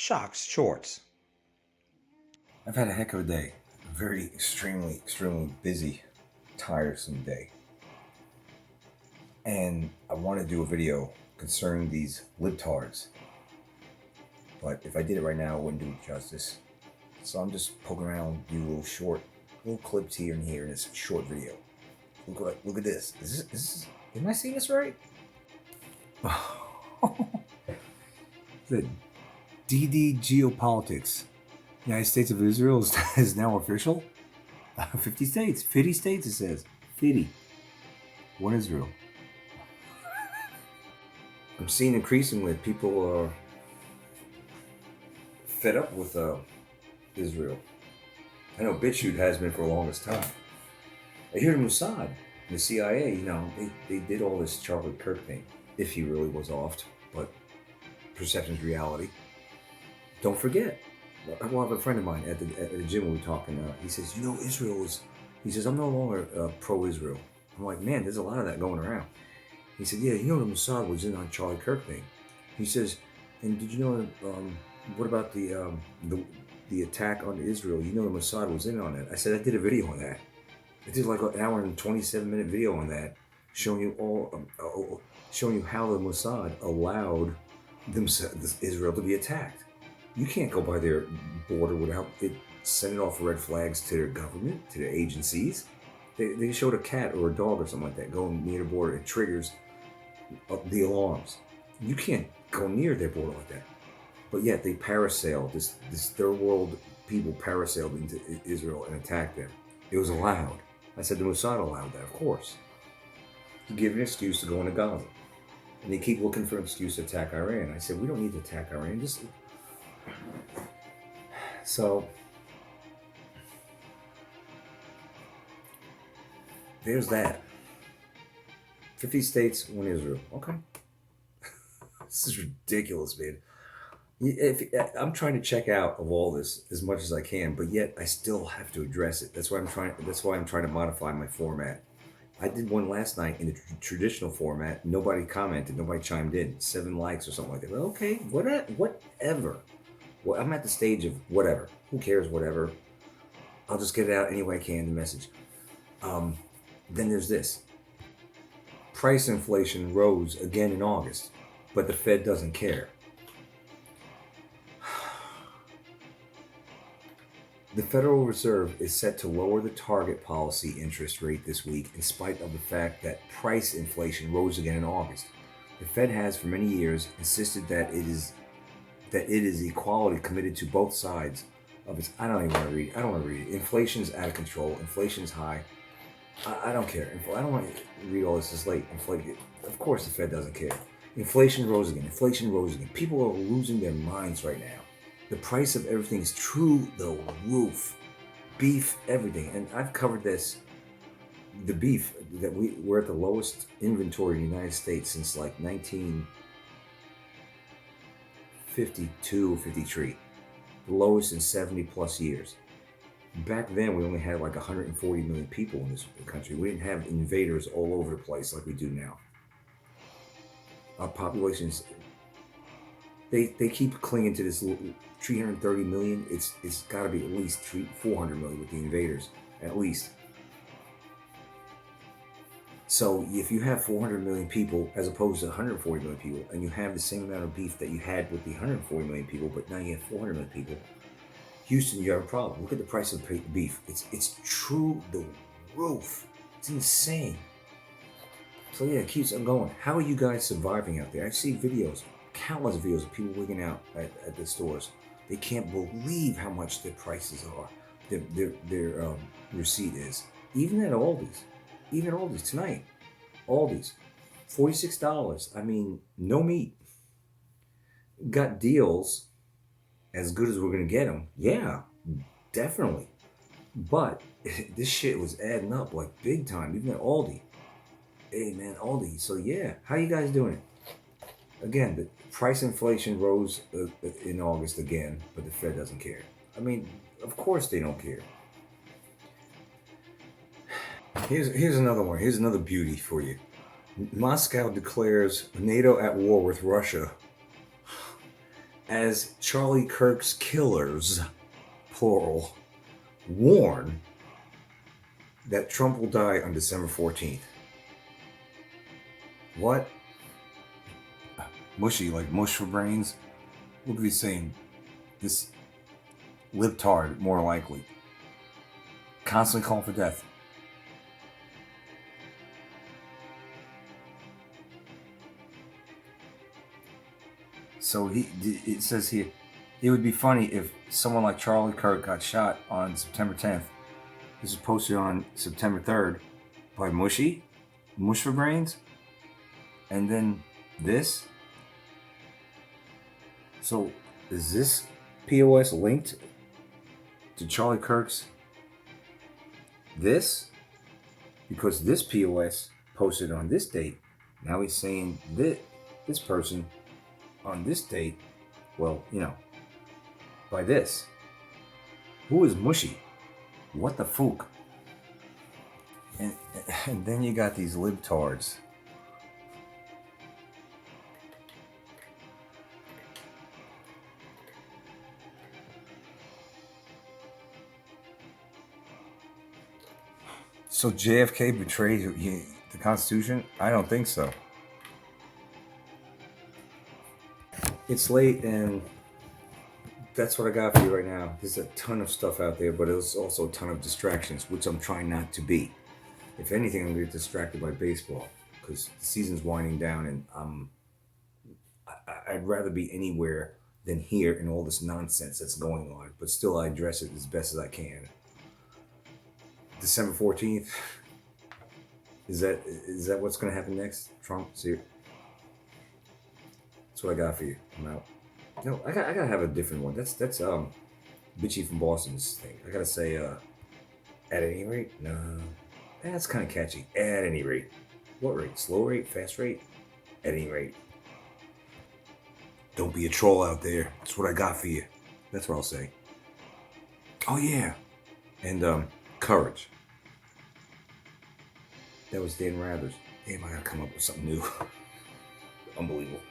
Shocks Shorts. I've had a heck of a day. A very extremely busy, tiresome day. And I want to do a video concerning these libtards. But if I did it right now, I wouldn't do it justice. So I'm just poking around, do little clips here and here in this short video. Look at this. Am I seeing this right? The DD Geopolitics. United States of Israel is now official. 50 states. 50 states, it says. 50. One Israel. I'm seeing increasingly people are fed up with Israel. I know BitChute has been for the longest time. I hear the Mossad, the CIA, they did all this Charlie Kirk thing, if he really was oft, but perception's reality. Don't forget, I have a friend of mine at the gym we were talking. He says, Israel is, he says, I'm no longer pro-Israel. I'm like, man, there's a lot of that going around. He said, yeah, the Mossad was in on Charlie Kirk thing. He says, and did you know, what about the attack on Israel? The Mossad was in on it. I said, I did a video on that. I did like an hour and 27-minute video on that, showing you showing you how the Mossad allowed Israel to be attacked. You can't go by their border without it sending off red flags to their government, to their agencies. They showed a cat or a dog or something like that going near the border. It triggers the alarms. You can't go near their border like that. But yet they parasailed, this third world people parasailed into Israel and attacked them. It was allowed. I said the Mossad allowed that, of course, to give an excuse to go into Gaza. And they keep looking for an excuse to attack Iran. I said, we don't need to attack Iran. So there's that. 50 states, one Israel. Okay. This is ridiculous, man. I'm trying to check out of all this as much as I can, but yet I still have to address it. That's why I'm trying to modify my format. I did one last night in the traditional format. Nobody commented. Nobody chimed in. 7 likes or something like that. Well, okay, whatever. Well, I'm at the stage of whatever. Who cares? Whatever. I'll just get it out any way I can. The message. Then there's this. Price inflation rose again in August, but the Fed doesn't care. The Federal Reserve is set to lower the target policy interest rate this week in spite of the fact that price inflation rose again in August. The Fed has for many years insisted that it is equality committed to both sides of its. I don't even want to read it. I don't want to read it. Inflation's out of control. Inflation's high. I don't care. I don't want to read all this. It's late. Of course the Fed doesn't care. Inflation rose again. People are losing their minds right now. The price of everything is through the roof. Beef, everything. And I've covered this. The beef, that we're at the lowest inventory in the United States since like 1952 or 53. The lowest in 70 plus years. Back then, we only had like 140 million people in this country. We didn't have invaders all over the place like we do now. Our population's, they keep clinging to this 330 million. It's got to be at least 400 million with the invaders, at least. So if you have 400 million people as opposed to 140 million people, and you have the same amount of beef that you had with the 140 million people, but now you have 400 million people, Houston, you have a problem. Look at the price of beef. It's through the roof. It's insane. So yeah, it keeps on going. How are you guys surviving out there? I see videos, countless videos of people wigging out at the stores. They can't believe how much their prices are, their receipt is. Even at Aldi's. Tonight. Aldi's. $46. I mean, no meat. Got deals as good as we're going to get them. Yeah, definitely. But this shit was adding up like big time, even at Aldi. Hey man, Aldi. So yeah, how you guys doing it? Again, the price inflation rose in August again, but the Fed doesn't care. I mean, of course they don't care. Here's another one. Here's another beauty for you. Moscow declares NATO at war with Russia. as Charlie Kirk's killers, plural, warn that Trump will die on December 14th. What? Mushy, like mush for brains? Look at these saying. This libtard, more likely. Constantly calling for death. So it says here, it would be funny if someone like Charlie Kirk got shot on September 10th. This is posted on September 3rd by Mush for Brains, and then this. So is this POS linked to Charlie Kirk's this? Because this POS posted on this date, now he's saying this person on this date, well, by this. Who is Mushy? What the fook? And then you got these libtards. So JFK betrayed the Constitution? I don't think so. It's late, and that's what I got for you right now. There's a ton of stuff out there, but there's also a ton of distractions, which I'm trying not to be. If anything, I'm going to get distracted by baseball because the season's winding down, and I'd rather be anywhere than here in all this nonsense that's going on. But still, I address it as best as I can. December 14th. Is that what's going to happen next? Trump? See, that's what I got for you. I'm out. No, I gotta have a different one. That's Bitchy from Boston's thing. I gotta say, at any rate, no, that's kind of catchy. At any rate, what rate? Slow rate? Fast rate? At any rate, don't be a troll out there. That's what I got for you. That's what I'll say. Oh yeah, and courage. That was Dan Rather's. Damn, I gotta come up with something new. Unbelievable.